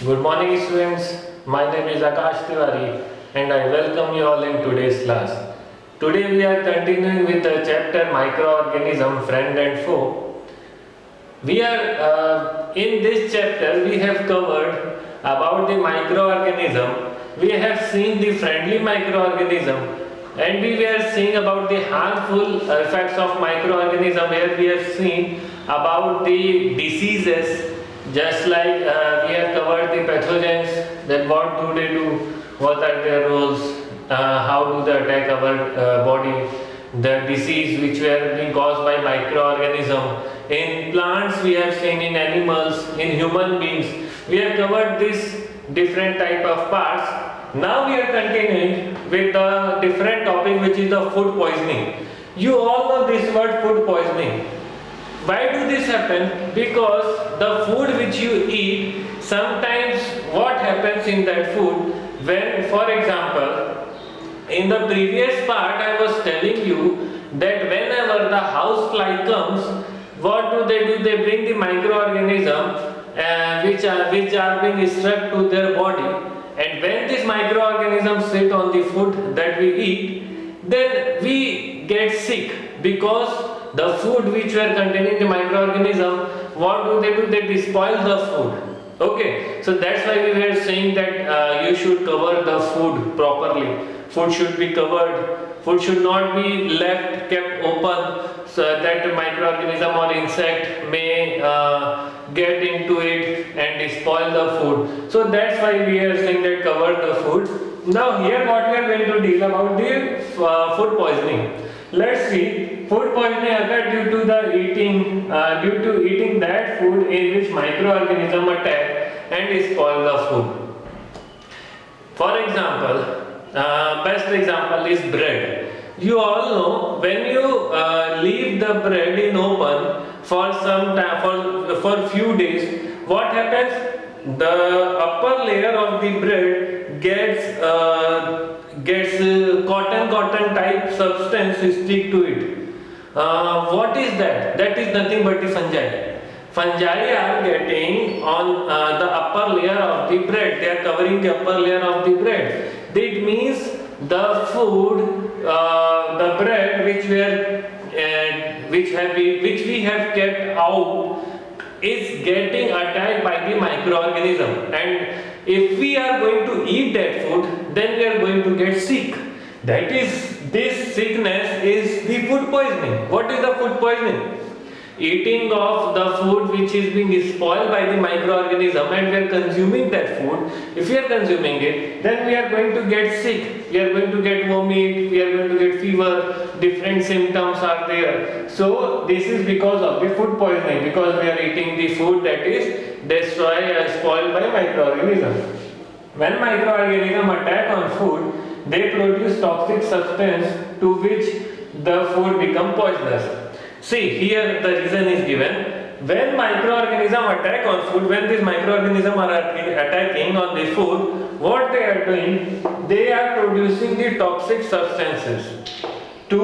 Good morning, students. My name is Akash Tiwari and I welcome you all in today's class. Today we are continuing with the chapter Microorganism, Friend and Foe. We are in this chapter we have covered about the microorganism. We have seen the friendly microorganism and we were seeing about the harmful effects of microorganism, where we have seen about the diseases. Just like we have covered the pathogens, then what do they do, what are their roles, how do they attack our body, the disease which were being caused by microorganism. In plants we have seen, in animals, in human beings, we have covered this different type of parts. Now we are continuing with the different topic, which is the food poisoning. You all know this word, food poisoning. Why do this happen? Because the food which you eat, sometimes what happens in that food, when, for example, in the previous part I was telling you that whenever the housefly comes, what do? They bring the microorganism which are being struck to their body, and when these microorganisms sit on the food that we eat, then we get sick, because the food which were containing the microorganism, what do? They spoil the food. Okay, so that's why we were saying that you should cover the food properly. Food should be covered. Food should not be kept open, so that microorganism or insect may get into it and spoil the food. So that's why we are saying that cover the food. Now here what we are going to deal about the food poisoning. Let's see. Food poisoning occurs due to eating that food in which microorganism attack and spoil the food. For example, best example is bread. You all know, when you leave the bread in open for some time, for few days, what happens? The upper layer of the bread gets cotton type substance stick to it. What is that? That is nothing but the fungi. Fungi are getting on the upper layer of the bread. They are covering the upper layer of the bread. That means the food, the bread which we have kept out is getting attacked by the microorganism, and if we are going to eat that food, then we are going to get sick. That is, this sickness is the food poisoning. What is the food poisoning? Eating of the food which is being spoiled by the microorganism, and we are consuming that food. If we are consuming it, then we are going to get sick. We are going to get vomit, we are going to get fever, different symptoms are there. So this is because of the food poisoning, because we are eating the food that is spoiled by microorganism. When microorganism attack on food, they produce toxic substance to which the food become poisonous. See, here the reason is given. When microorganisms attack on food, when these microorganisms are attacking on the food, what they are doing? They are producing the toxic substances to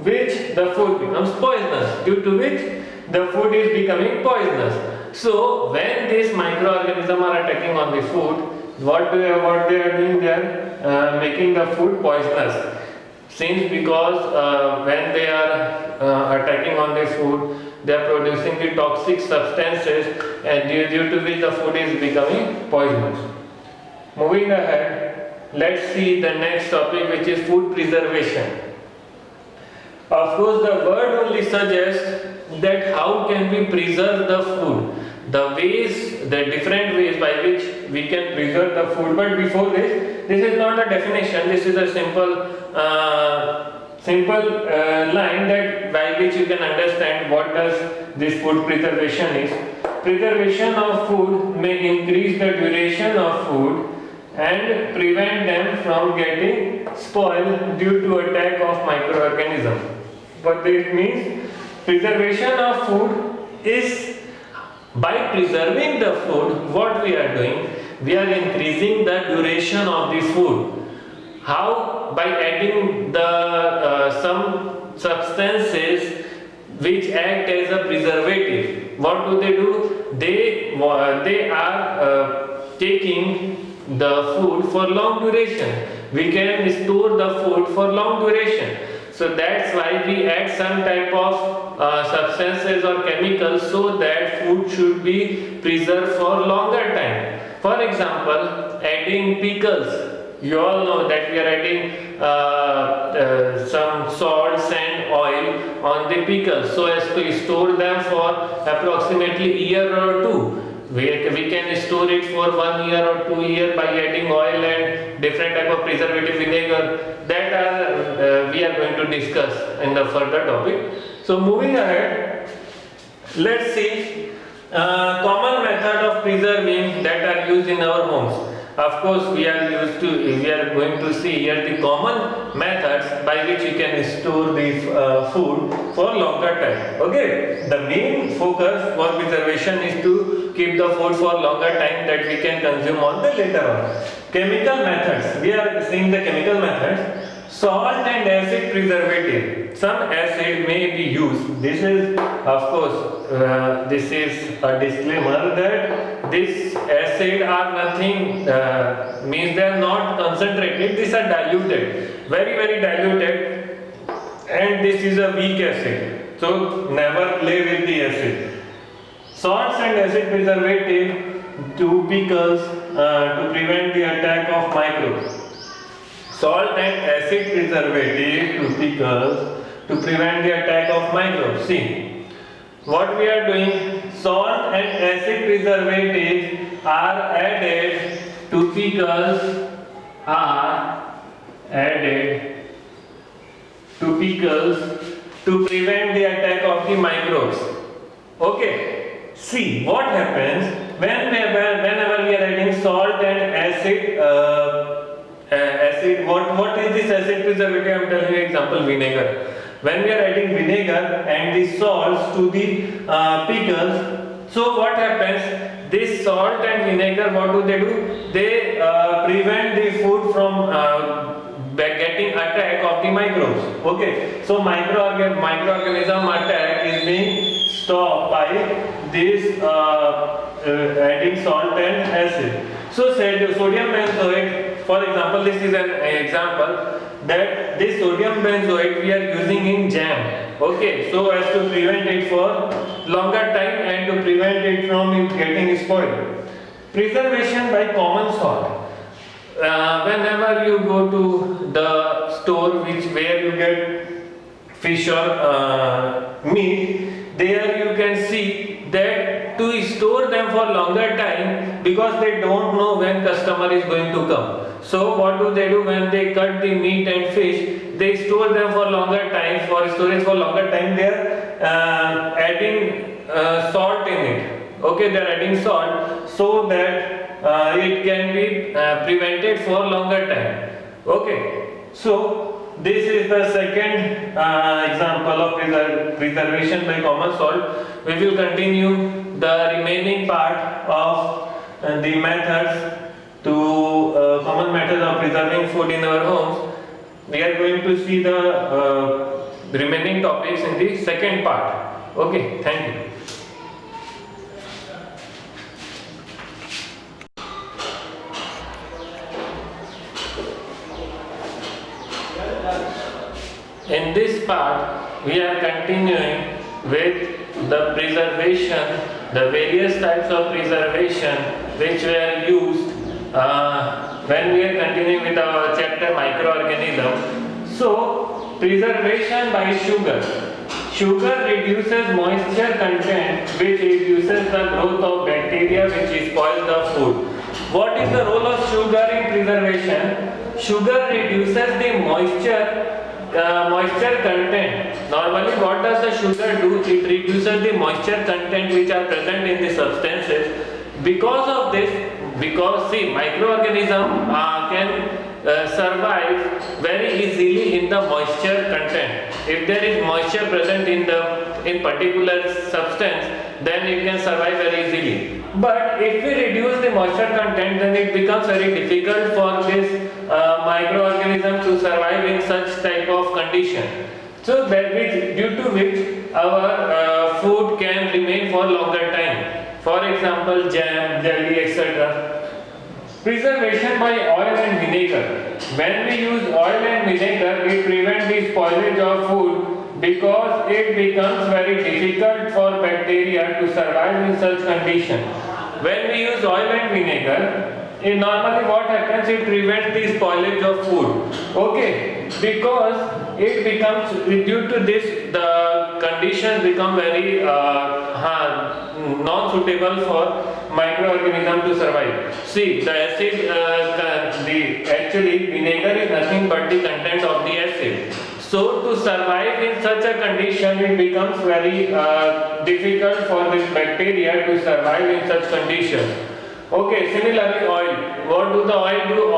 which the food becomes poisonous, due to which the food is becoming poisonous. So, when these microorganisms are attacking on the food, what they are doing? They are making the food poisonous. Since because when they are attacking on the food, they are producing the toxic substances, and due to which the food is becoming poisonous. Moving ahead, let's see the next topic, which is food preservation. Of course, the word only suggests that how can we preserve the food, the different ways by which we can preserve the food. But before this is not a definition. This is a simple line that by which you can understand what does this food preservation is. Preservation of food may increase the duration of food and prevent them from getting spoiled due to attack of microorganisms. What this means? Preservation of food is, by preserving the food, what we are doing? We are increasing the duration of the food. How? By adding some substances which act as a preservative. What do? They are taking the food for long duration. We can store the food for long duration. So that's why we add some type of substances or chemicals so that food should be preserved for longer time. For example, adding pickles. You all know that we are adding some salts and oil on the pickles so as to store them for approximately a year or two. We can store it for 1 year or 2 years by adding oil and different type of preservative vinegar that we are going to discuss in the further topic. So moving ahead, let's see common method of preserving that are used in our homes. Of course, we are going to see here the common methods by which we can store the food for longer time. Okay, the main focus for preservation is to keep the food for longer time that we can consume on the later on. Chemical methods. We are seeing the chemical methods. Salt and acid preservative. Some acid may be used. This is, of course, this is a disclaimer that this acid are nothing, means they are not concentrated. These are diluted, very diluted, and this is a weak acid. So never play with the acid. Salts and acid preservative to pickles to prevent the attack of microbes. Salt and acid preservative to pickles to prevent the attack of microbes. See, what we are doing, salt and acid preservatives are added to pickles, to prevent the attack of the microbes. Okay, see what happens whenever we are adding salt and acid. What is this acid preservative? I am telling you example, vinegar. When we are adding vinegar and the salts to the pickles, so what happens? This salt and vinegar, what do? They prevent the food from getting attack of the microbes. Okay, so microorganism attack is being stopped by this adding salt and acid. So sodium benzoate, for example, this is an example that this sodium benzoate we are using in jam. Okay, so as to prevent it for longer time and to prevent it from getting spoiled. Preservation by common salt. Whenever you go to the store where you get fish or meat, there you can see that to store them for longer time, because they don't know when customer is going to come. So what do? When they cut the meat and fish, they store them for longer time. For storage for longer time, they are adding salt in it. Okay, they are adding salt so that it can be prevented for longer time. Okay, so this is the second example of preservation by common salt. We will continue the remaining part of the methods to common methods of preserving food in our homes. We are going to see the remaining topics in the second part. Okay, thank you. In this part, we are continuing with the preservation, the various types of preservation which were used when we are continuing with our chapter microorganisms. So, preservation by sugar. Sugar reduces moisture content, which reduces the growth of bacteria which spoil the food. What is the role of sugar in preservation? Sugar reduces the moisture content. Normally, what does the sugar do? It reduces the moisture content which are present in the substances. Because of this, see, microorganism can survive very easily in the moisture content. If there is moisture present in particular substance, then it can survive very easily. But if we reduce the moisture content, then it becomes very difficult for this microorganism to survive in such type of condition. So due to which our food can remain for longer time. For example, jam, jelly, etc. Preservation by oil and vinegar. When we use oil and vinegar, it prevents the spoilage of food because it becomes very difficult for bacteria to survive in such conditions. When we use oil and vinegar, normally what happens, it prevents the spoilage of food. Okay, because it becomes, due to this, the conditions become very non-suitable for microorganism to survive. See, the acid, actually vinegar is nothing but the content of the acid. So to survive in such a condition, it becomes very difficult for this bacteria to survive in such conditions. Okay, similarly oil. What do the oil do?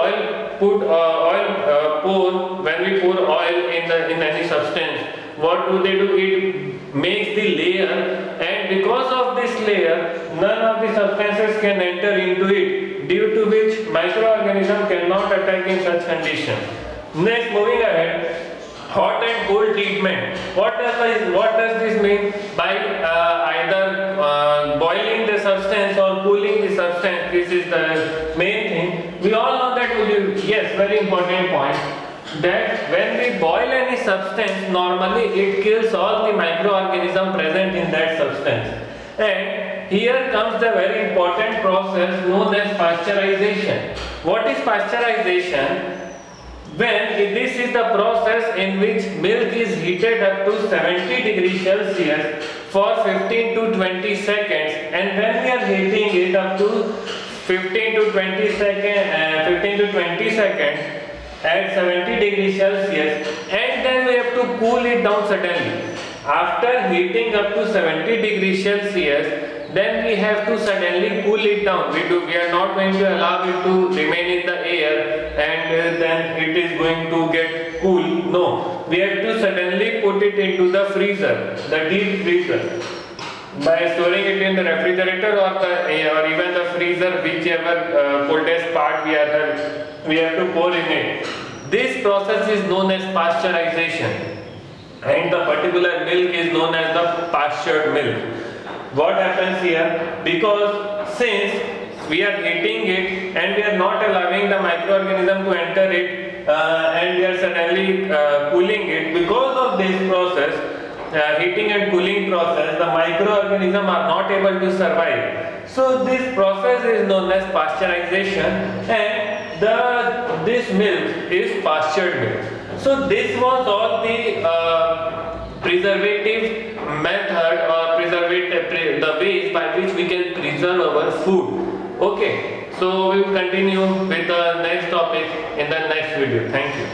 Pour when we pour oil in any substance. What do they do? It makes the layer, and because of this layer, none of the substances can enter into it, due to which microorganism cannot attack in such conditions. Next, moving ahead, hot and cold treatment. What does this mean? By either boiling the substance or cooling the substance. This is the main thing. We all know that. Yes, very important point. That when we boil any substance, normally it kills all the microorganisms present in that substance. And here comes the very important process known as pasteurization. What is pasteurization? When this is the process in which milk is heated up to 70 degrees Celsius for 15 to 20 seconds, and when we are heating it up to 15 to 20 seconds at 70 degrees Celsius, and then we have to cool it down suddenly. After heating up to 70 degrees Celsius, then we have to suddenly cool it down. We are not going to allow it to remain in the air and then it is going to get cool. No, we have to suddenly put it into the freezer, the deep freezer. By storing it in the refrigerator or even the freezer, whichever coldest part we have to pour in it. This process is known as pasteurization, and the particular milk is known as the pastured milk. What happens here? Because since we are heating it and we are not allowing the microorganism to enter it, and we are suddenly cooling it, because of this process, heating and cooling process, the microorganisms are not able to survive. So this process is known as pasteurization, and this milk is pastured milk. So this was all the preservative method or the ways by which we can preserve our food. Okay, so we will continue with the next topic in the next video. Thank you.